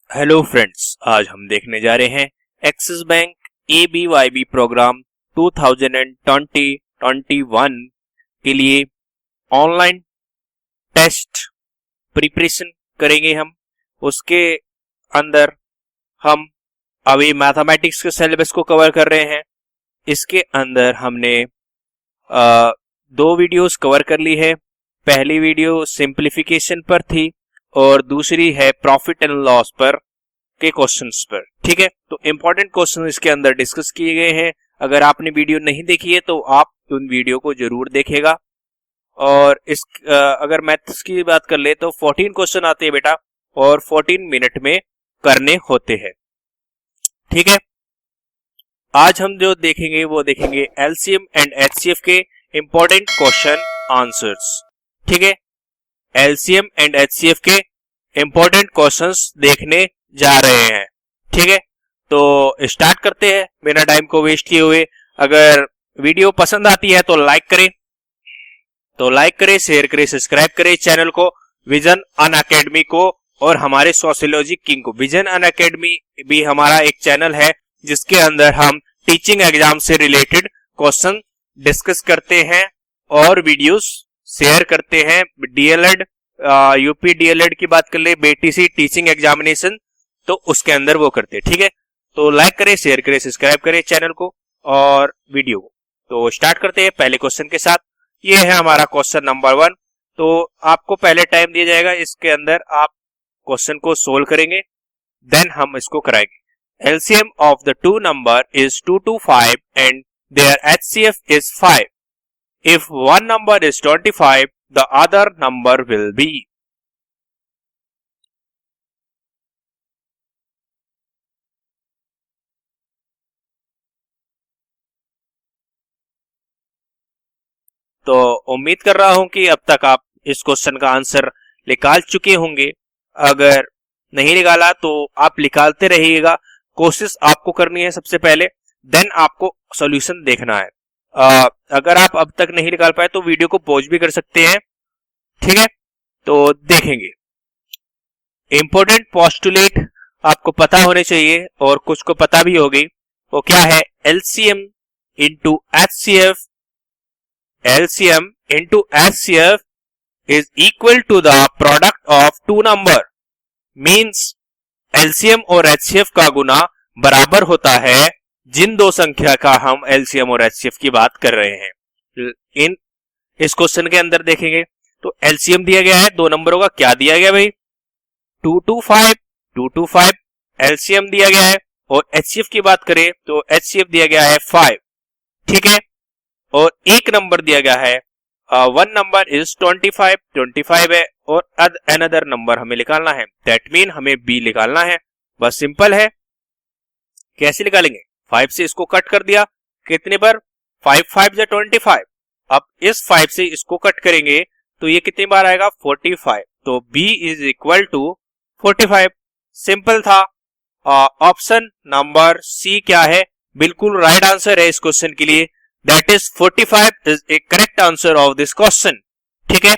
Hello friends, आज हम देखने जा रहे हैं एक्सिस बैंक ABYB प्रोग्राम 2020-21 के लिए ऑनलाइन टेस्ट प्रिपरेशन करेंगे हम। उसके अंदर हम अभी मैथमेटिक्स के सिलेबस को कवर कर रहे हैं। इसके अंदर हमने दो वीडियोस कवर कर ली है। पहली वीडियो सिंप्लीफिकेशन पर थी और दूसरी है प्रॉफिट एंड लॉस पर के क्वेश्चंस पर। ठीक है, तो इंपॉर्टेंट क्वेश्चन इसके अंदर डिस्कस किए गए हैं। अगर आपने वीडियो नहीं देखी है तो आप उन वीडियो को जरूर देखेगा। और इस अगर मैथ्स की बात कर ले तो 14 क्वेश्चन आते हैं बेटा, और 14 मिनट में करने होते हैं। ठीक है, आज हम जो देखेंगे वो देखेंगे एलसीएम एंड एचसीएफ के इंपॉर्टेंट क्वेश्चन आंसर्स। ठीक है, एलसीएम एंड एचसीएफ के इंपॉर्टेंट क्वेश्चंस देखने जा रहे हैं। ठीक है, तो स्टार्ट करते हैं बिना टाइम को वेस्ट किए हुए। अगर वीडियो पसंद आती है तो लाइक करें, शेयर करें, सब्सक्राइब करें चैनल को, विजन अनअकैडमी को, और हमारे सोशियोलॉजी किंग को। विजन अनअकैडमी भी हमारा एक चैनल है जिसके अंदर हम टीचिंग एग्जाम से रिलेटेड क्वेश्चन डिस्कस करते हैं और वीडियोस शेयर करते हैं। डीएलएड, यूपी डीएलएड की बात कर ले, बीटीसी टीचिंग एग्जामिनेशन, तो उसके अंदर वो करते हैं। ठीक है, तो लाइक करें, शेयर करें, सब्सक्राइब करें चैनल को और वीडियो को। तो स्टार्ट करते हैं पहले क्वेश्चन के साथ। ये है हमारा क्वेश्चन नंबर 1। तो आपको पहले टाइम दिया जाएगा, इसके अंदर आप क्वेश्चन को सोल्व करेंगे, देन हम इसको कराएंगे। LCM of the two number is 2 to 5 and their HCF is 5. If one number is 25, the other number will be. तो उम्मीद कर रहा हूं कि अब तक आप इस क्वेश्चन का आंसर निकाल चुके होंगे। अगर नहीं निकाला तो आप निकालते रहिएगा। कोशिश आपको करनी है सबसे पहले, देन आपको सॉल्यूशन देखना है। अगर आप अब तक नहीं निकाल पाए तो वीडियो को पॉज भी कर सकते हैं। ठीक है, तो देखेंगे। इंपॉर्टेंट पोस्टुलेट आपको पता होने चाहिए और कुछ को पता भी होगी। वो क्या है? LCM into HCF, LCM into HCF is equal to the product of two number. Means LCM और HCF का गुना बराबर होता है जिन दो संख्या का हम LCM और HCF की बात कर रहे हैं। इस क्वेश्चन के अंदर देखेंगे तो LCM दिया गया है दो नंबरों का। क्या दिया गया भाई? 2 to 5 LCM दिया गया है, और HCF की बात करें तो HCF दिया गया है 5। ठीक है, और एक नंबर दिया गया है, वन नंबर इज 25 है, और अनदर नंबर हमें निकालना है। दैट मीन हमें बी निकालना है। बस सिंपल है। कैसे निकालेंगे? 5 से इसको कट कर दिया, कितने पर? 5 5 या 25। अब इस 5 से इसको कट करेंगे तो ये कितनी बार आएगा? 45। तो B is equal to 45। Simple था। ऑप्शन नंबर सी क्या है? बिल्कुल राइट आंसर है इस क्वेश्चन के लिए। That is 45 is a correct answer of this question. ठीक है,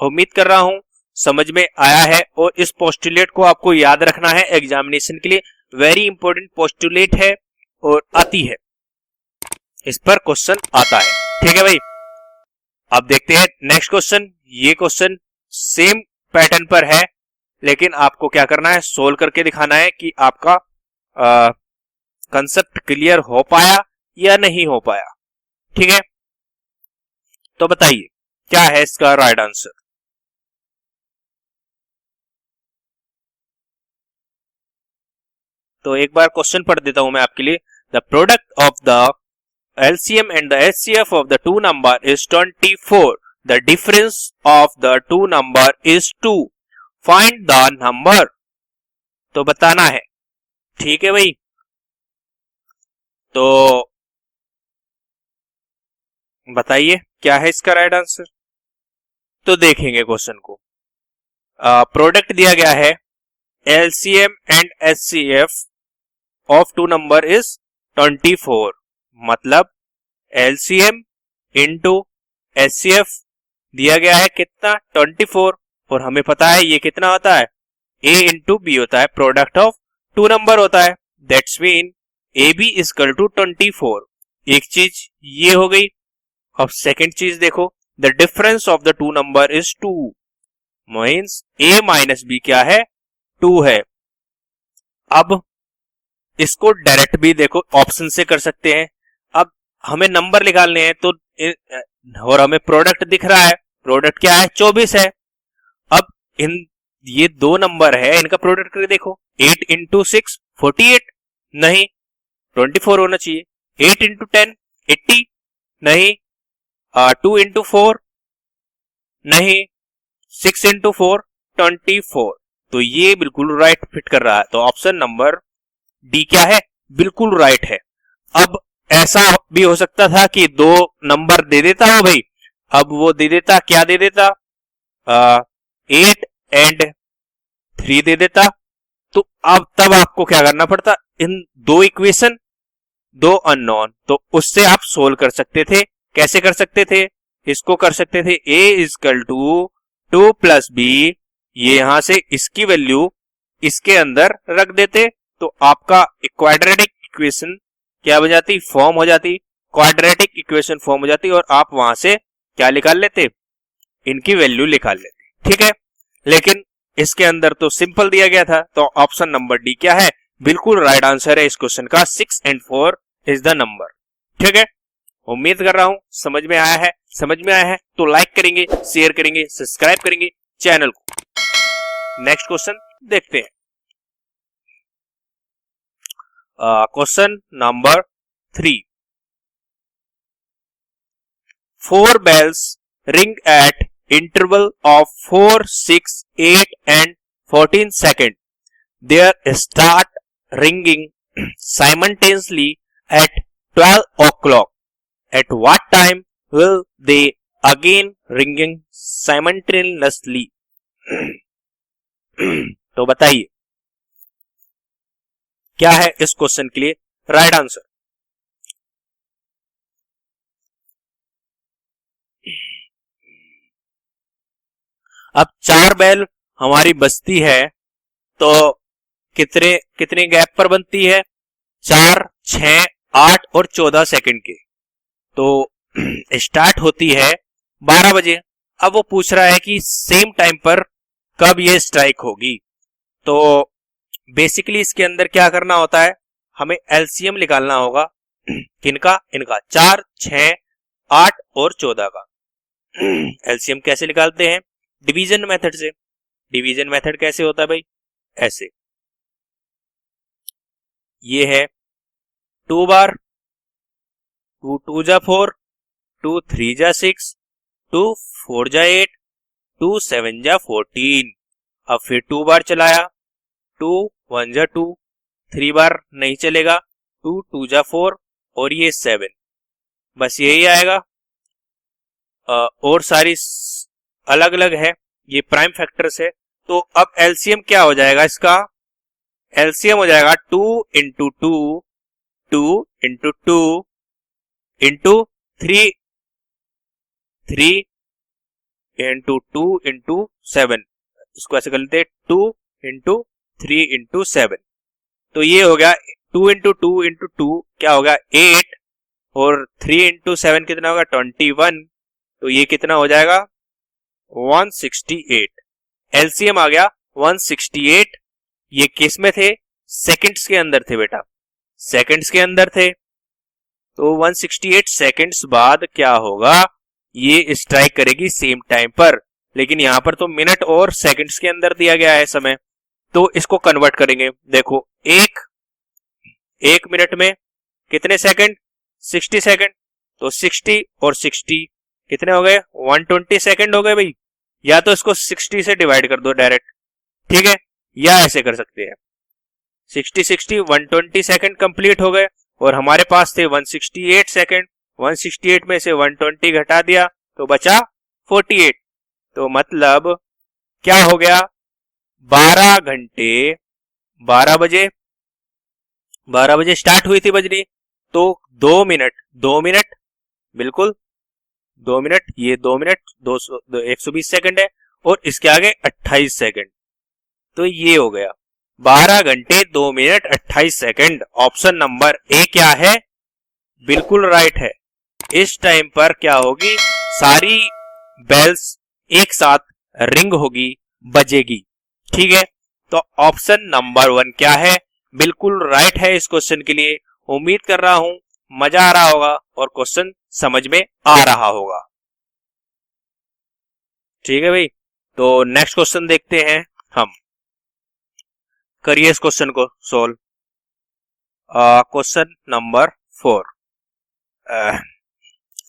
उम्मीद कर रहा हूं समझ में आया है, और इस पोस्टुलेट को आपको याद रखना है एग्जामिनेशन के लिए। वेरी इंपॉर्टेंट पोस्टुलेट है और आती है, इस पर क्वेश्चन आता है। ठीक है भाई, अब देखते हैं नेक्स्ट क्वेश्चन। ये क्वेश्चन सेम पैटर्न पर है, लेकिन आपको क्या करना है? सोल्व करके दिखाना है कि आपका कंसेप्ट क्लियर हो पाया या नहीं हो पाया। ठीक है, तो बताइए क्या है इसका राइट आंसर। तो एक बार क्वेश्चन पढ़ देता हूं मैं आपके लिए। The product of the LCM and the HCF of the two number is 24. The difference of the two number is 2. Find the number. तो बताना है। ठीक है भाई, तो बताइए क्या है इसका राइट आंसर। तो देखेंगे क्वेश्चन को। प्रोडक्ट दिया गया है LCM and HCF of two number is 24। मतलब LCM इंटू HCF दिया गया है कितना? 24, और हमें पता है ये कितना होता है? ए इंटू बी होता है, प्रोडक्ट ऑफ टू नंबर होता है, that's mean A B equal to 24। एक चीज ये हो गई। अब सेकेंड चीज देखो, the difference of the two number is 2 means A minus B क्या है, 2 है। अब इसको डायरेक्ट भी देखो ऑप्शन से कर सकते हैं। अब हमें नंबर निकालने हैं तो और हमें प्रोडक्ट दिख रहा है, प्रोडक्ट क्या है, 24 है। अब इन ये दो नंबर है, इनका प्रोडक्ट करके देखो, 8 इंटू 6 48, नहीं 24 होना चाहिए। 8 इंटू 10 80, नहीं 2 इंटू 4, नहीं 6 इंटू 4 24। तो ये बिल्कुल राइट फिट कर रहा है, तो ऑप्शन नंबर डी क्या है, बिल्कुल राइट है। अब ऐसा भी हो सकता था कि दो नंबर दे देता हो भाई, अब वो दे देता, क्या दे देता, 8 एंड 3 दे देता, तो अब तब आपको क्या करना पड़ता, इन दो इक्वेशन, दो अननोन, तो उससे आप सोल्व कर सकते थे। कैसे कर सकते थे, इसको कर सकते थे a equal to 2 plus B, ये यहां से इसकी वैल्यू इसके अंदर रख देते, तो आपका क्वाड्रेटिक इक्वेशन क्या बन जाती, फॉर्म हो जाती, क्वाड्रेटिक इक्वेशन फॉर्म हो जाती, और आप वहां से क्या निकाल लेते, इनकी वैल्यू निकाल लेते। ठीक है, लेकिन इसके अंदर तो सिंपल दिया गया था, तो ऑप्शन नंबर डी क्या है, बिल्कुल राइट आंसर है इस क्वेश्चन का, 6 and 4 इज द नंबर। ठीक है, उम्मीद कर रहा हूं समझ में आया है। समझ में आया है तो लाइक करेंगे, शेयर करेंगे, सब्सक्राइब करेंगे चैनल को। नेक्स्ट क्वेश्चन देखते हैं। Question number 3। 4 bells ring at interval of 4, 6, 8 and 14 seconds. They start ringing simultaneously at 12 o'clock. At what time will they again ringing simultaneously? तो बताइए क्या है इस क्वेश्चन के लिए राइट आंसर। अब 4 बैल हमारी बजती है तो कितने कितने गैप पर बनती है, 4, 6, 8 और 14 सेकंड के। तो स्टार्ट होती है 12 बजे। अब वो पूछ रहा है कि सेम टाइम पर कब ये स्ट्राइक होगी। तो बेसिकली इसके अंदर क्या करना होता है, हमें एलसीएम निकालना होगा किनका, इनका 4, 6, 8 और 14 का। एलसीएम कैसे निकालते हैं, डिवीजन मेथड से। डिवीजन मेथड कैसे होता है भाई, ऐसे, ये है 2 बार, 2 2 जा 4, 2 3 जा 6, 2 4 जा 8, 2 7 जा 14। अब फिर 2 बार चलाया, 2 1 जा 2, 3 बार नहीं चलेगा, 2 2 जा 4 और ये 7, बस यही आएगा। और सारी अलग अलग है, ये प्राइम फैक्टर्स है। तो अब एलसीएम क्या हो जाएगा इसका, एलसीएम हो जाएगा 2 into 2, 2 into 2 into 3, 3 into 2 into 7, इसको ऐसे कर लेते हैं 2 इंटू 3 इंटू 7। तो ये हो गया 2 इंटू 2 इंटू 2 क्या होगा 8, और 3 इंटू 7 कितना होगा 21। तो ये कितना हो जाएगा 168। एलसीएम आ गया 168। ये किस में थे, सेकंड्स के अंदर थे बेटा, सेकंड्स के अंदर थे। तो 168 सेकंड्स बाद क्या होगा, ये स्ट्राइक करेगी सेम टाइम पर, लेकिन यहां पर तो मिनट और सेकंड्स के अंदर दिया गया है समय। तो इसको कन्वर्ट करेंगे, देखो एक मिनट में कितने सेकंड, 60 सेकंड। तो 60 और 60 कितने हो गए 120 सेकंड हो गए भाई। या तो इसको 60 से डिवाइड कर दो डायरेक्ट, ठीक है, या ऐसे कर सकते हैं 60 60 120 सेकंड कंप्लीट हो गए, और हमारे पास थे 168 सेकंड। 168 में से 120 घटा दिया तो बचा 48। तो मतलब क्या हो गया, 12 घंटे, 12 बजे स्टार्ट हुई थी बजनी, तो 2 मिनट बिल्कुल 2 मिनट, ये 2 मिनट 120 सेकंड है, और इसके आगे 28 सेकंड। तो ये हो गया 12 घंटे 2 minute 28 second. Option number A क्या है, बिल्कुल राइट है। इस टाइम पर क्या होगी, सारी बेल्स एक साथ रिंग होगी, बजेगी। ठीक है, तो ऑप्शन नंबर 1 क्या है, बिल्कुल राइट है इस क्वेश्चन के लिए। उम्मीद कर रहा हूं मजा आ रहा होगा और क्वेश्चन समझ में आ रहा होगा। ठीक है भाई, तो नेक्स्ट क्वेश्चन देखते हैं हम। करिए इस क्वेश्चन को solve. Question number 4,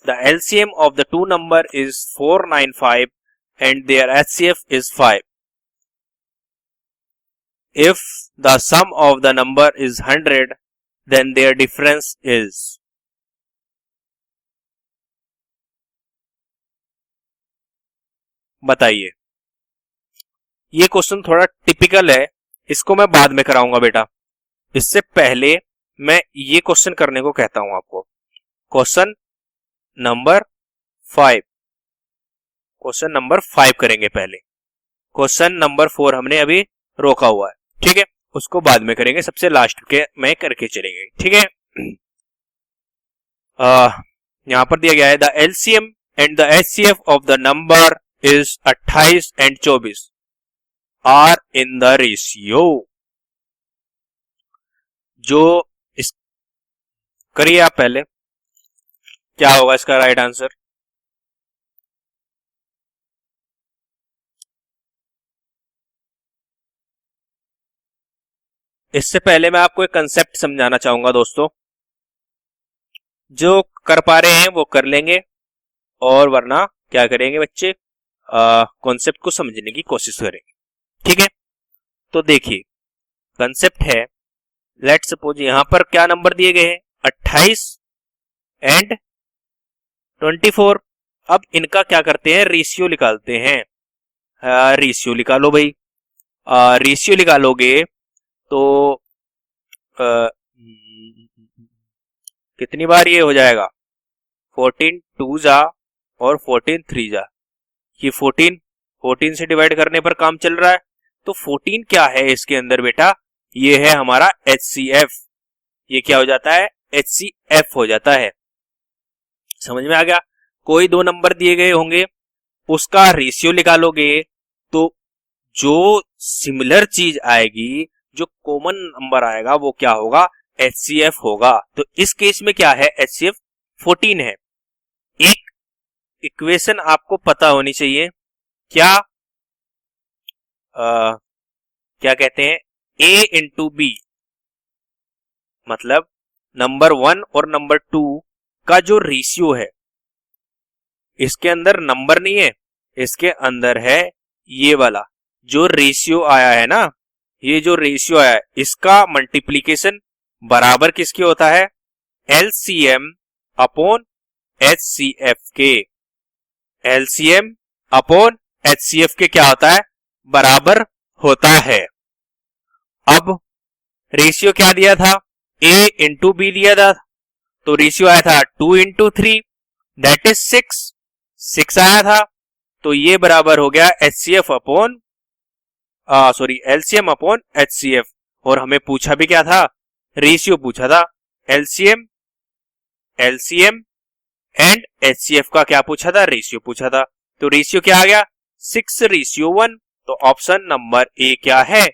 the LCM of the two number is 495 and their HCF is 5. If the sum of the number is 100, then their difference is। बताइए। ये क्वेश्चन थोड़ा टिपिकल है, इसको मैं बाद में कराऊंगा बेटा। इससे पहले मैं ये क्वेश्चन करने को कहता हूं आपको। क्वेश्चन नंबर 5, क्वेश्चन नंबर 5 करेंगे पहले। क्वेश्चन नंबर 4 हमने अभी रोका हुआ है। ठीक है, उसको बाद में करेंगे, सबसे लास्ट के में करके चलेंगे। ठीक है, यहां पर दिया गया है the LCM and the HCF of the number is 28 and 24 are in the ratio. जो इस करिए आप पहले, क्या होगा इसका राइट आंसर। इससे पहले मैं आपको एक कंसेप्ट समझाना चाहूंगा दोस्तों। जो कर पा रहे हैं वो कर लेंगे, और वरना क्या करेंगे बच्चे, कॉन्सेप्ट को समझने की कोशिश करेंगे। ठीक है, तो देखिए कंसेप्ट है, लेट सपोज यहां पर क्या नंबर दिए गए हैं, 28 एंड 24। अब इनका क्या करते हैं, रेशियो निकालते हैं। रेशियो निकालो भाई। रेशियो निकालोगे तो कितनी बार ये हो जाएगा, 14 2 जा और 14 3 जा। ये 14 से डिवाइड करने पर काम चल रहा है, तो 14 क्या है इसके अंदर बेटा, ये है हमारा HCF। ये क्या हो जाता है, HCF हो जाता है। समझ में आ गया। कोई दो नंबर दिए गए होंगे, उसका रेशियो निकालोगे तो जो सिमिलर चीज आएगी, जो कॉमन नंबर आएगा वो क्या होगा, HCF होगा। तो इस केस में क्या है, HCF 14 है। एक इक्वेशन आपको पता होनी चाहिए, क्या क्या कहते हैं, A इंटू बी, मतलब नंबर 1 और नंबर 2 का जो रेशियो है, इसके अंदर नंबर नहीं है, इसके अंदर है ये वाला जो रेशियो आया है ना, ये जो रेशियो आया है इसका मल्टीप्लीकेशन बराबर किसके होता है, LCM अपॉन HCF के। LCM अपॉन HCF के क्या होता है, बराबर होता है। अब रेशियो क्या दिया था, A इंटू बी दिया था, तो रेशियो आया था 2 इंटू 3 दैट इज 6 आया था। तो ये बराबर हो गया HCF upon LCM upon HCF। और हमें पूछा भी क्या था, रेशियो पूछा था। LCM एंड HCF का क्या पूछा था, रेशियो पूछा था। तो रेशियो क्या आ गया, 6:1। तो ऑप्शन नंबर ए क्या है,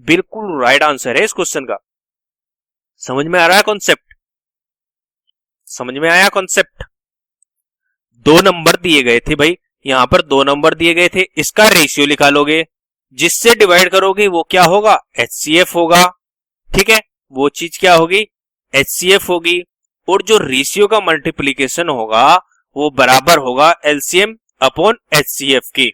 बिल्कुल राइट आंसर है इस क्वेश्चन का। समझ में आ रहा है कॉन्सेप्ट, समझ में आया कॉन्सेप्ट। दो नंबर दिए गए थे भाई, यहां पर दो नंबर दिए गए थे, इसका रेशियो निकालोगे, जिससे डिवाइड करोगे वो क्या होगा, HCF होगा। ठीक है, वो चीज क्या होगी, HCF होगी। और जो रेशियो का मल्टीप्लीकेशन होगा वो बराबर होगा LCM अपॉन HCF की।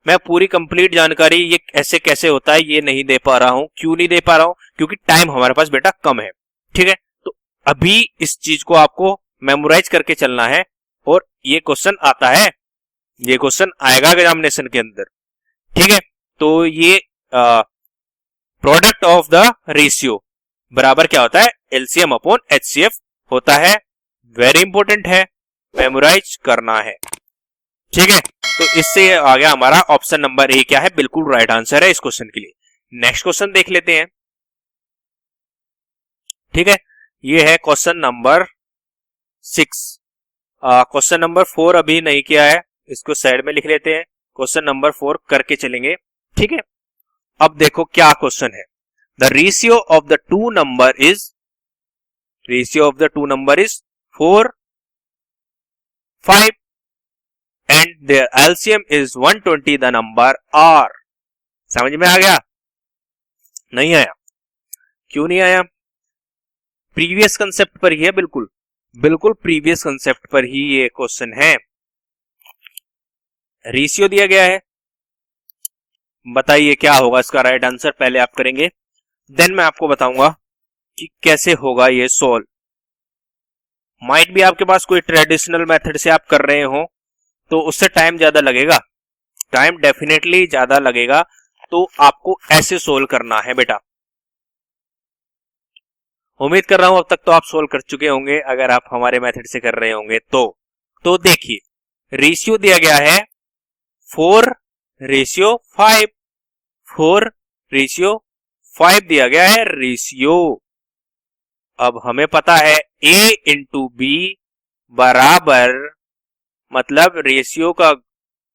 मैं पूरी कंप्लीट जानकारी ये ऐसे कैसे होता है ये नहीं दे पा रहा हूं। क्यों नहीं दे पा रहा हूं, क्योंकि टाइम हमारे पास बेटा कम है। ठीक है, तो अभी इस चीज को आपको मेमोराइज करके चलना है, और ये क्वेश्चन आता है, ये क्वेश्चन आएगा एग्जामिनेशन के अंदर। ठीक है, तो ये प्रोडक्ट ऑफ द रेशियो बराबर क्या होता है, LCM अपॉन HCF होता है। वेरी इंपॉर्टेंट है, मेमोराइज करना है। ठीक है, तो इससे आ गया हमारा ऑप्शन नंबर ए क्या है, बिल्कुल राइट आंसर है इस क्वेश्चन के लिए। नेक्स्ट क्वेश्चन देख लेते हैं। ठीक है, ये है क्वेश्चन नंबर 6। क्वेश्चन नंबर 4 अभी नहीं किया है, इसको साइड में लिख लेते हैं, क्वेश्चन नंबर 4 करके चलेंगे। ठीक है, अब देखो क्या क्वेश्चन है। The ratio of the two number is 4, 5 and their LCM is 120। The number are. समझ में आ गया? नहीं आया? क्यों नहीं आया? प्रीवियस कंसेप्ट पर ही है, बिल्कुल प्रीवियस कंसेप्ट पर ही ये क्वेश्चन है। रेशियो दिया गया है, बताइए क्या होगा इसका राइट आंसर। पहले आप करेंगे, देन मैं आपको बताऊंगा कि कैसे होगा ये सोल्व। माइट भी आपके पास कोई ट्रेडिशनल मेथड से आप कर रहे हो तो उससे टाइम ज्यादा लगेगा, टाइम डेफिनेटली ज्यादा लगेगा, तो आपको ऐसे सोल्व करना है बेटा। उम्मीद कर रहा हूं अब तक तो आप सोल्व कर चुके होंगे अगर आप हमारे मेथड से कर रहे होंगे तो देखिए, रेशियो दिया गया है 4:5, 4:5 दिया गया है रेशियो। अब हमें पता है A इंटू बी बराबर, मतलब रेशियो का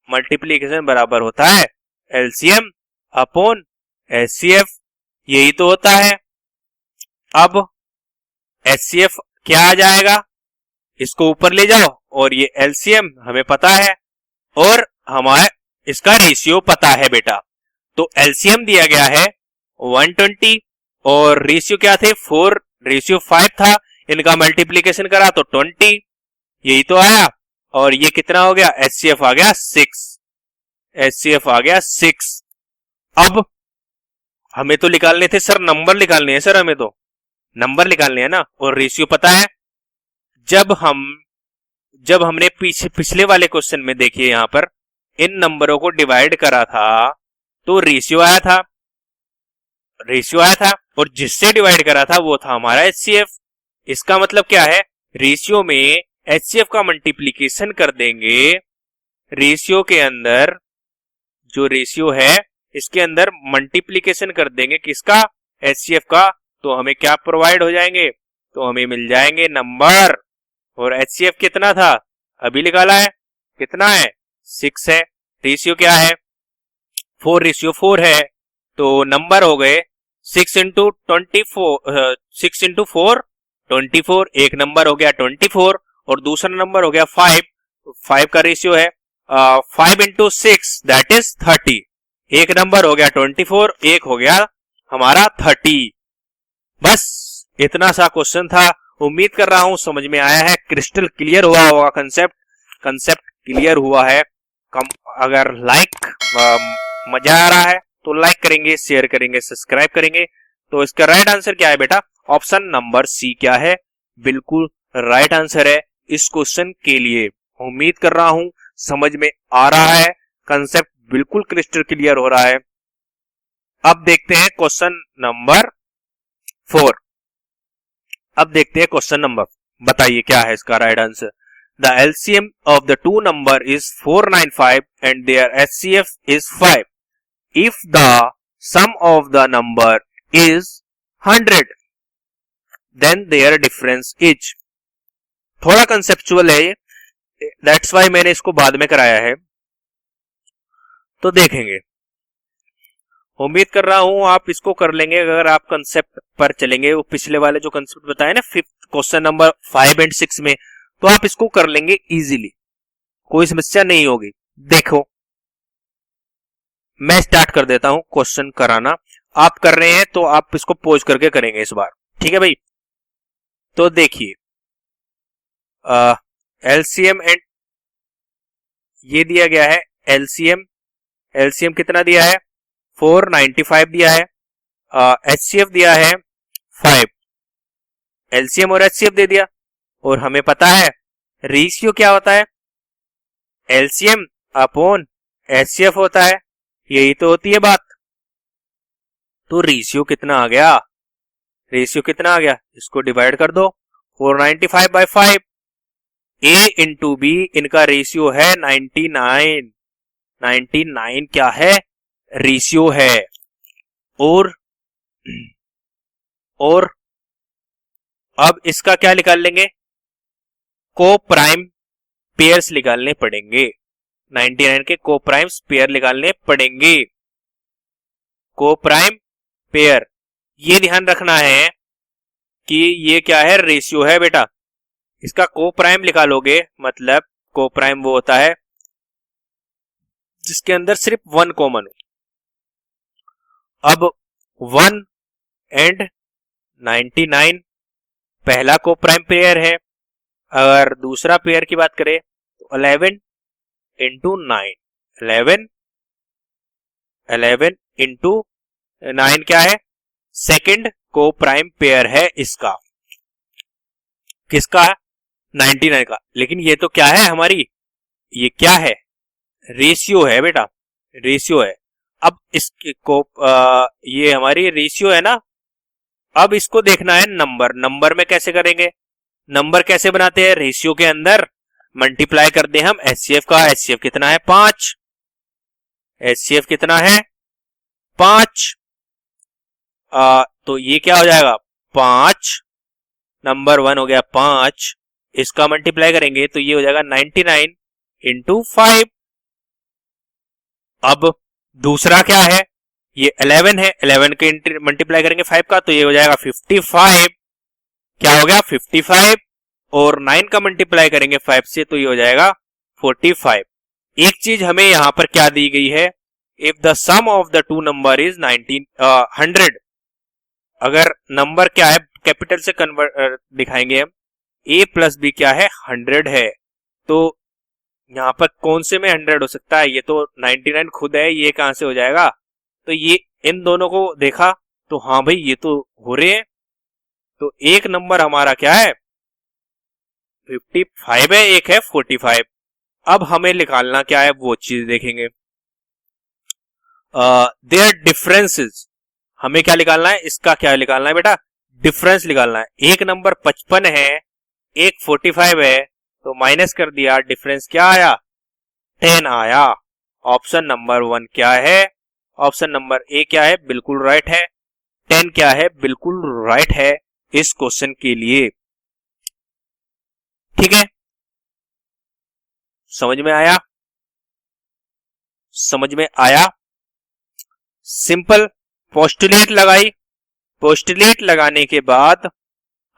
मल्टीप्लीकेशन बराबर होता है एलसीएम अपॉन एचसीएफ, यही तो होता है। अब एचसीएफ क्या आ जाएगा, इसको ऊपर ले जाओ, और ये एलसीएम हमें पता है और हमारा इसका रेशियो पता है बेटा। तो एलसीएम दिया गया है 120 और रेशियो क्या थे, 4:5 था, इनका मल्टीप्लीकेशन करा तो 20, यही तो आया। और ये कितना हो गया, एचसीएफ आ गया 6, एचसीएफ आ गया 6। अब हमें तो निकालने थे सर, नंबर निकालने हैं सर, हमें तो नंबर निकालने हैं ना, और रेशियो पता है। जब हमने पिछले वाले क्वेश्चन में देखिए यहां पर इन नंबरों को डिवाइड करा था तो रेशियो आया था, और जिससे डिवाइड करा था वो था हमारा एचसीएफ। इसका मतलब क्या है, रेशियो में एचसीएफ का मल्टीप्लीकेशन कर देंगे, रेशियो के अंदर जो रेशियो है इसके अंदर मल्टीप्लीकेशन कर देंगे किसका, एचसीएफ का, तो हमें क्या प्रोवाइड हो जाएंगे, तो हमें मिल जाएंगे नंबर। और एचसीएफ कितना था, अभी निकाला है, कितना है, 6 है। रेशियो क्या है, 4:4 है, तो नंबर हो गए 6 इंटू 4 24, एक नंबर हो गया 24 और दूसरा नंबर हो गया 5 का रेशियो है 5 इंटू 6 दैट इज 30, एक नंबर हो गया 24, एक हो गया हमारा 30। बस इतना सा क्वेश्चन था। उम्मीद कर रहा हूं समझ में आया है, क्रिस्टल क्लियर हुआ होगा, कंसेप्ट क्लियर हुआ है। अगर मजा आ रहा है तो लाइक करेंगे, शेयर करेंगे, सब्सक्राइब करेंगे। तो इसका राइट आंसर क्या है बेटा, ऑप्शन नंबर सी क्या है, बिल्कुल राइट आंसर है इस क्वेश्चन के लिए। उम्मीद कर रहा हूं समझ में आ रहा है, कंसेप्ट बिल्कुल क्रिस्टल क्लियर हो रहा है। अब देखते हैं क्वेश्चन नंबर 4। अब देखते हैं क्वेश्चन नंबर, बताइए क्या है इसका right answer. The LCM of the two number is 495 and their HCF is 5 if the sum of the number is 100 then their difference is. थोड़ा कंसेप्चुअल है ये, दैट्स वाई मैंने इसको बाद में कराया है, तो देखेंगे। उम्मीद कर रहा हूं आप इसको कर लेंगे अगर आप कंसेप्ट पर चलेंगे। वो पिछले वाले जो कंसेप्ट बताए ना, 5th क्वेश्चन नंबर 5 एंड 6 में, तो आप इसको कर लेंगे इजीली, कोई समस्या नहीं होगी। देखो मैं स्टार्ट कर देता हूं क्वेश्चन कराना, आप कर रहे हैं तो आप इसको पॉज करके करेंगे इस बार, ठीक है भाई। तो देखिए एलसीएम एंड ये दिया गया है, एलसीएम कितना दिया है, 495 दिया है, एचसीएफ दिया है 5, एलसीएम और एचसीएफ दे दिया, और हमें पता है रेशियो क्या होता है, एलसीएम अपॉन एचसीएफ होता है, यही तो होती है बात। तो रेशियो कितना आ गया, इसको डिवाइड कर दो, 495 बाय 5, ए इंटू बी, इनका रेशियो है 99 क्या है, रेशियो है। और अब इसका क्या निकाल लेंगे, को प्राइम पेयर्स निकालने पड़ेंगे, 99 के को प्राइम्स पेयर निकालने पड़ेंगे। को प्राइम पेयर, ये ध्यान रखना है कि ये क्या है, रेशियो है बेटा। इसका को प्राइम निकालोगे मतलब को प्राइम वो होता है जिसके अंदर सिर्फ 1 कॉमन हो। अब 1 एंड 99 पहला को प्राइम पेयर है। अगर दूसरा पेयर की बात करें तो 11 इंटू 9, 11 इंटू 9 क्या है, सेकंड को प्राइम पेयर है इसका, किसका, 99 का। लेकिन ये तो क्या है हमारी, ये क्या है, रेशियो है बेटा, रेशियो है। अब इसको ये हमारी रेशियो है ना, अब इसको देखना है नंबर। नंबर में कैसे करेंगे, नंबर कैसे बनाते हैं, रेशियो के अंदर मल्टीप्लाई कर दे हम एचसीएफ का। एचसीएफ कितना है, 5। एचसीएफ कितना है, 5। तो ये क्या हो जाएगा, 5 नंबर 1 हो गया 5, इसका मल्टीप्लाई करेंगे तो ये हो जाएगा 99 इंटू 5। अब दूसरा क्या है, ये 11 है, 11 के मल्टीप्लाई करेंगे 5 का तो ये हो जाएगा 55। क्या हो गया, 55। और 9 का मल्टीप्लाई करेंगे 5 से तो ये हो जाएगा 45। एक चीज हमें यहां पर क्या दी गई है, if the sum of the two number is 100, अगर नंबर क्या है कैपिटल से कन्वर्ट दिखाएंगे हम, a प्लस बी क्या है, 100 है, तो यहां पर कौन से में 100 हो सकता है, ये तो 99 खुद है, ये कहां से हो जाएगा। तो ये इन दोनों को देखा तो हाँ भाई ये तो हो रहे हैं, तो एक नंबर हमारा क्या है 55 है, एक है 45। अब हमें निकालना क्या है वो चीज देखेंगे। देयर डिफरेंसेस, हमें क्या निकालना है, इसका क्या निकालना है बेटा, डिफरेंस निकालना है। एक नंबर 55 है, एक 45 है, तो माइनस कर दिया, डिफरेंस क्या आया, 10 आया। ऑप्शन नंबर 1 क्या है, ऑप्शन नंबर ए क्या है, बिल्कुल राइट है। 10 क्या है, बिल्कुल राइट है इस क्वेश्चन के लिए। ठीक है, समझ में आया, समझ में आया। सिंपल पोस्टुलेट लगाई, पोस्टुलेट लगाने के बाद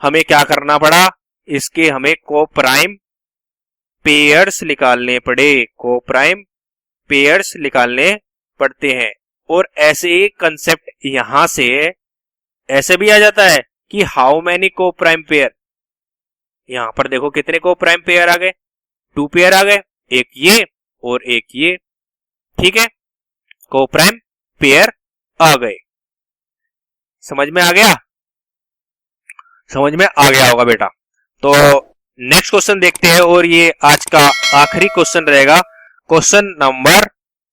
हमें क्या करना पड़ा, इसके हमें को प्राइम पेयर्स निकालने पड़े, को प्राइम पेयर्स निकालने पड़ते हैं। और ऐसे एक कंसेप्ट यहां से ऐसे भी आ जाता है कि हाउ मैनी को प्राइम पेयर, यहां पर देखो कितने को प्राइम पेयर आ गए, 2 पेयर आ गए, एक ये और एक ये। ठीक है, को प्राइम पेयर आ गए, समझ में आ गया, समझ में आ गया होगा बेटा। तो नेक्स्ट क्वेश्चन देखते हैं, और ये आज का आखिरी क्वेश्चन रहेगा, क्वेश्चन नंबर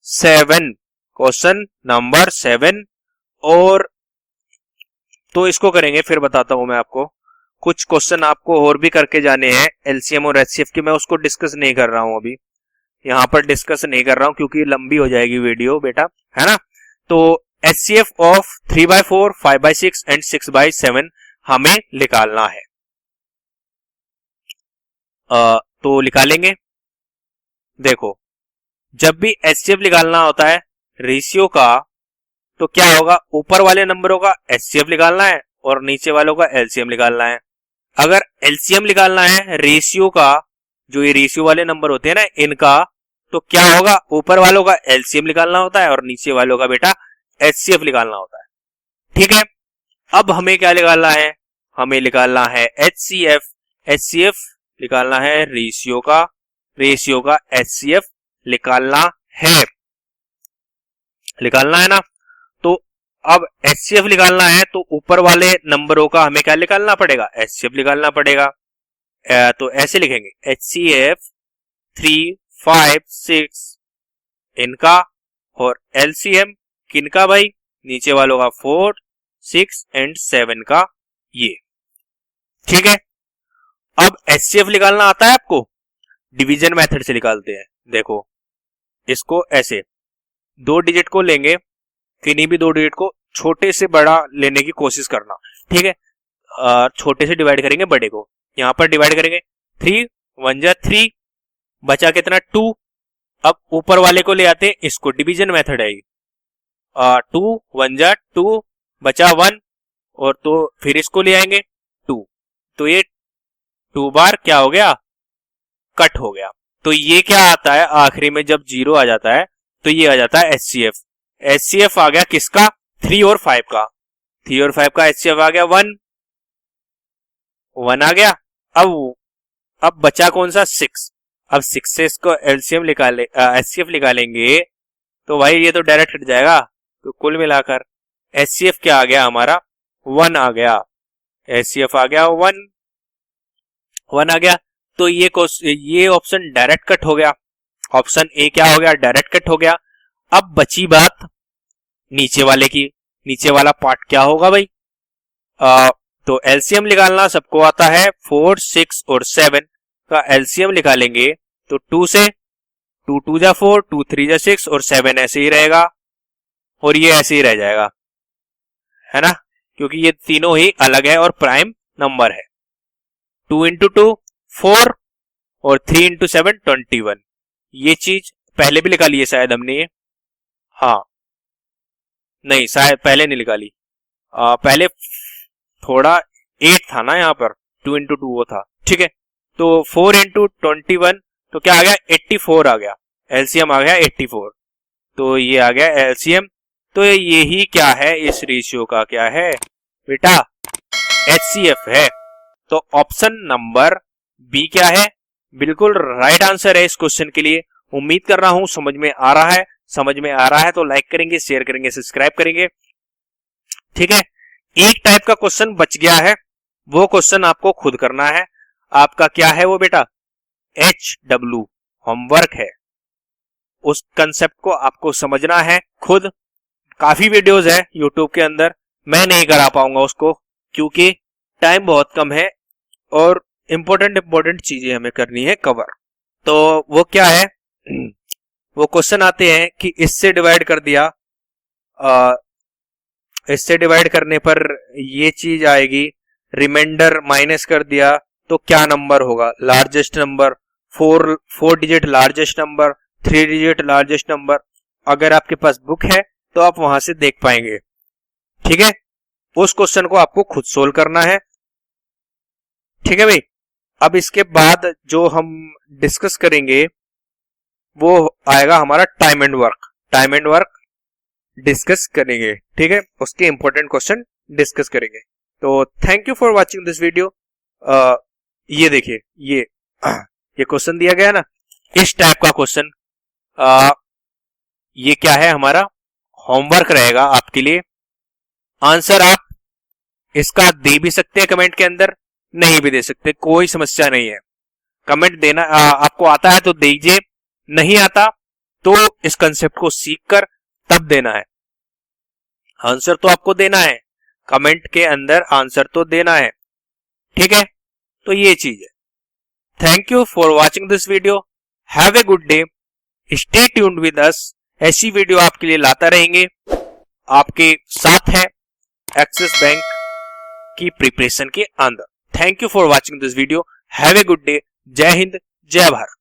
7, क्वेश्चन नंबर 7। और तो इसको करेंगे, फिर बताता हूं मैं आपको। कुछ क्वेश्चन आपको और भी करके जाने हैं एलसीएम और एचसीएफ की, मैं उसको डिस्कस नहीं कर रहा हूं अभी, यहां पर डिस्कस नहीं कर रहा हूं क्योंकि लंबी हो जाएगी वीडियो बेटा, है ना। तो एचसीएफ ऑफ 3/4, 5/6 एंड 6/7 हमें निकालना है। तो निकालेंगे, देखो जब भी एचसीएफ निकालना होता है रेशियो का, तो क्या होगा, ऊपर वाले नंबरों का एचसीएफ निकालना है और नीचे वालों का एलसीएम निकालना है। अगर एलसीएम निकालना है रेशियो का, जो ये रेशियो वाले नंबर होते हैं ना इनका, तो क्या होगा, ऊपर वालों का एलसीएम निकालना होता है और नीचे वालों का बेटा एचसीएफ निकालना होता है। ठीक है, अब हमें क्या निकालना है, हमें निकालना है एचसीएफ, एचसीएफ निकालना है रेशियो का, रेशियो का एचसीएफ निकालना है, निकालना है ना। तो अब एचसीएफ निकालना है तो ऊपर वाले नंबरों का हमें क्या निकालना पड़ेगा, एचसीएफ निकालना पड़ेगा। तो ऐसे लिखेंगे एचसीएफ 3, 5, 6 इनका, और एलसीएम किनका भाई, नीचे वालों का 4, 6 एंड 7 का ये। ठीक है, अब एचसीएफ निकालना आता है आपको, डिवीजन मेथड से निकालते हैं। देखो इसको ऐसे 2 डिजिट को लेंगे, किन्हीं भी 2 डिजिट को छोटे से बड़ा लेने की कोशिश करना, ठीक है। छोटे से डिवाइड करेंगे बड़े को, यहाँ पर डिवाइड करेंगे 3 1 जा 3, बचा कितना 2। अब ऊपर वाले को ले आते हैं, इसको डिवीजन मेथड है 2 1 जा 2, बचा 1, और तो फिर इसको ले आएंगे 2, तो ये 2 बार क्या हो गया, कट हो गया। तो ये क्या आता है आखिरी में जब 0 आ जाता है तो ये आ जाता है HCF। HCF आ गया किसका, 3 और 5 का, 3 और 5 का HCF आ गया 1 आ गया। अब बचा कौन सा, 6। अब 6 से इसको LCM निकाले HCF निकालेंगे तो भाई ये तो डायरेक्ट हट जाएगा, तो कुल मिलाकर HCF क्या आ गया हमारा, 1 आ गया। HCF आ गया 1 आ गया। तो ये ऑप्शन डायरेक्ट कट हो गया, ऑप्शन ए क्या हो गया, डायरेक्ट कट हो गया। अब बची बात नीचे वाले की, नीचे वाला पार्ट क्या होगा भाई, तो एलसीएम निकालना सबको आता है, 4 6 और 7 का एलसीएम निकालेंगे तो 2 से 2 2 जा 4, 2 3 जा 6 और 7 ऐसे ही रहेगा, और ये ऐसे ही रह जाएगा, है ना, क्योंकि ये तीनों ही अलग है और प्राइम नंबर है। 2 इंटू 2 4 और 3 इंटू 7 21। ये चीज पहले भी निकाली है शायद हमने ये, हाँ नहीं शायद पहले नहीं निकाली, पहले थोड़ा 8 था ना यहाँ पर, 2 इंटू 2 वो था, ठीक है। तो 4 इंटू 21 तो क्या आ गया, 84 आ गया, एलसीएम आ गया 84, तो ये आ गया एलसीएम। तो यही क्या है, इस रेशियो का क्या है बेटा, एचसीएफ है। तो ऑप्शन नंबर बी क्या है, बिल्कुल राइट आंसर है इस क्वेश्चन के लिए। उम्मीद कर रहा हूं समझ में आ रहा है, समझ में आ रहा है तो लाइक करेंगे, शेयर करेंगे, सब्सक्राइब करेंगे, ठीक है। एक टाइप का क्वेश्चन बच गया है, वो क्वेश्चन आपको खुद करना है। आपका क्या है वो बेटा, HW होमवर्क है, उस कंसेप्ट को आपको समझना है खुद। काफी वीडियोस है यूट्यूब के अंदर, मैं नहीं करा पाऊंगा उसको क्योंकि टाइम बहुत कम है और इंपॉर्टेंट चीजें हमें करनी है कवर। तो वो क्या है, वो क्वेश्चन आते हैं कि इससे डिवाइड कर दिया, इससे डिवाइड करने पर ये चीज आएगी, रिमाइंडर माइनस कर दिया तो क्या नंबर होगा, largest number, 4 digit largest number, 3 digit largest number. अगर आपके पास बुक है तो आप वहां से देख पाएंगे, ठीक है। उस क्वेश्चन को आपको खुद सोल्व करना है, ठीक है भाई। अब इसके बाद जो हम डिस्कस करेंगे वो आएगा हमारा टाइम एंड वर्क डिस्कस करेंगे, ठीक है, उसके इंपॉर्टेंट क्वेश्चन डिस्कस करेंगे। तो thank you for watching this video. ये देखिए, ये क्वेश्चन दिया गया ना, इस टाइप का क्वेश्चन, ये क्या है हमारा होमवर्क रहेगा आपके लिए। आंसर आप इसका दे भी सकते हैं कमेंट के अंदर, नहीं भी दे सकते, कोई समस्या नहीं है। कमेंट देना आपको आता है तो दीजिए, नहीं आता तो इस कंसेप्ट को सीख कर तब देना है। आंसर तो आपको देना है, कमेंट के अंदर आंसर तो देना है, ठीक है। तो ये चीज है। Thank you for watching this video, have a good day, stay tuned with us. ऐसी वीडियो आपके लिए लाता रहेंगे, आपके साथ है एक्सिस बैंक की प्रिपरेशन के अंदर। Thank you for watching this video, have a good day, जय हिंद, जय भारत।